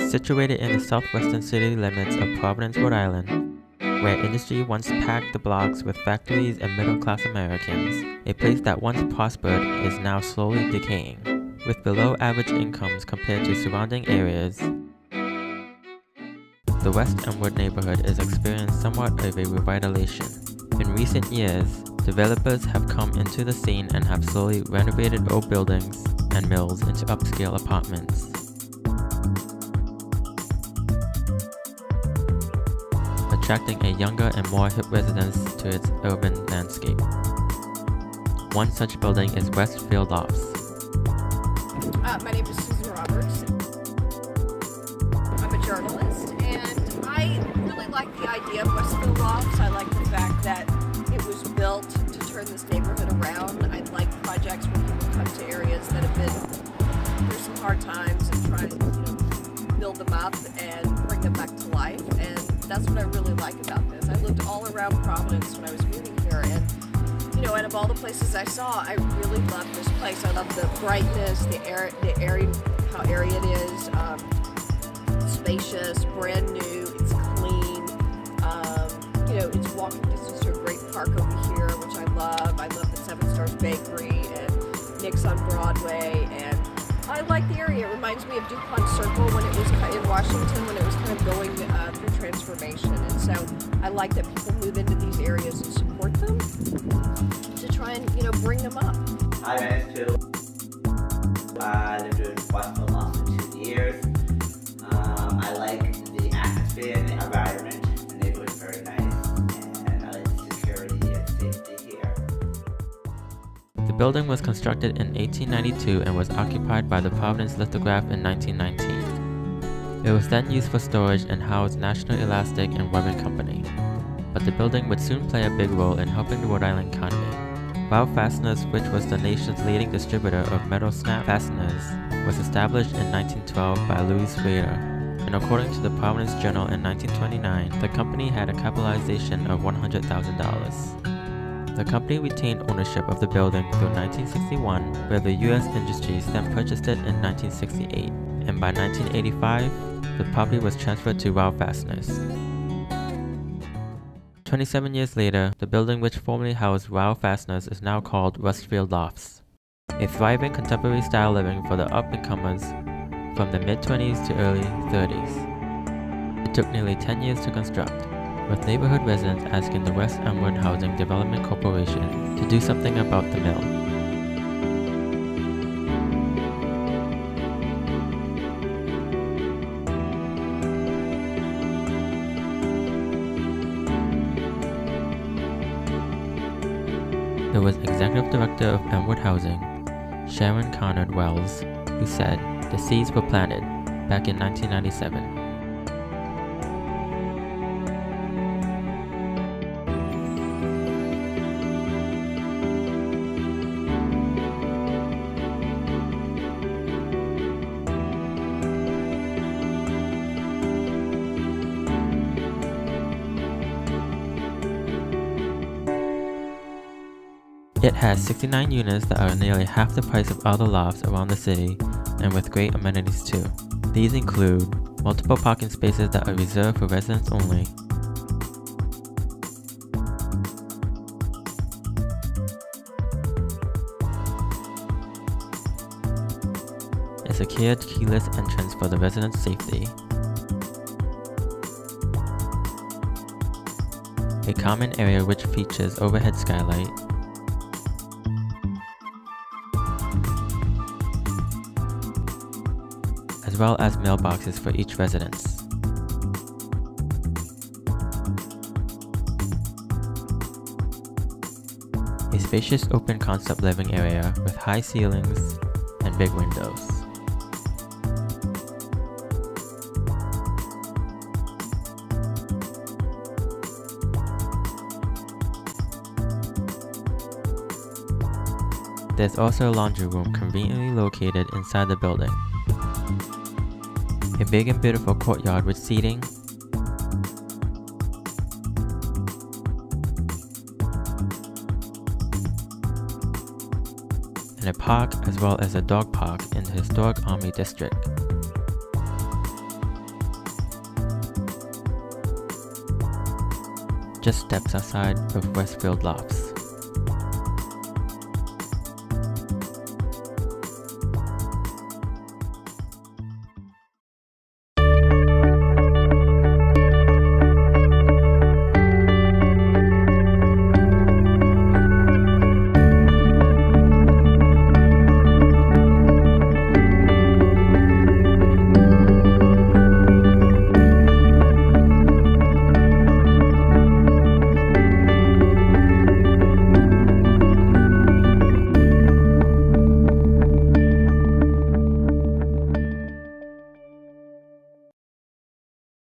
Situated in the southwestern city limits of Providence, Rhode Island, where industry once packed the blocks with factories and middle-class Americans, a place that once prospered is now slowly decaying. With below-average incomes compared to surrounding areas, the West Elmwood neighborhood is experiencing somewhat of a revitalization. In recent years, developers have come into the scene and have slowly renovated old buildings and mills into upscale apartments, attracting a younger and more hip residents to its urban landscape. One such building is Westfield Lofts. My name is Susan Roberts. I'm a journalist, and I really like the idea of Westfield Lofts. I like the fact that it was built to turn this neighborhood around. I like projects where people come to areas that have been through some hard times and try to, build them up and bring them back to life. And that's what I really like about this. I lived all around Providence when I was moving here, and and of all the places I saw, I really love this place. I love the brightness, the area, how airy it is, spacious, brand new, it's clean. It's walking distance to a great park over here, which I love. I love the Seven Stars Bakery and Nick's on Broadway, and I like the area. It reminds me of DuPont Circle when it was in Washington, when it was kind of going through transformation. And so I like that people move into these areas and support them to try and, bring them up. Hi, my name is Phil. I lived in Westfield Lofts for 2 years. I like the atmosphere and the environment. The neighborhood is very nice, and I like the security and safety here. The building was constructed in 1892 and was occupied by the Providence Lithograph in 1919. It was then used for storage and housed National Elastic and Webbing Company, but the building would soon play a big role in helping the Rhode Island economy. Rhode Fasteners, which was the nation's leading distributor of metal snap fasteners, was established in 1912 by Louis Rhode, and according to the Providence Journal in 1929, the company had a capitalization of $100,000. The company retained ownership of the building through 1961, where the U.S. Industries then purchased it in 1968, and by 1985, the property was transferred to Rhode Fasteners. 27 years later, the building which formerly housed Rhode Fasteners is now called Westfield Lofts, a thriving contemporary style living for the up-and-comers from the mid-20s to early 30s. It took nearly 10 years to construct, with neighborhood residents asking the West Elmwood Housing Development Corporation to do something about the mill. There was Executive Director of Elmwood Housing, Sharon Conard Wells, who said the seeds were planted back in 1997. It has 69 units that are nearly half the price of other lofts around the city, and with great amenities too. These include multiple parking spaces that are reserved for residents only, a secured keyless entrance for the residents' safety, a common area which features overhead skylight, as well as mailboxes for each residence. A spacious open concept living area with high ceilings and big windows. There's also a laundry room conveniently located inside the building. A big and beautiful courtyard with seating, and a park as well as a dog park in the historic Army District. just steps outside of Westfield Lofts.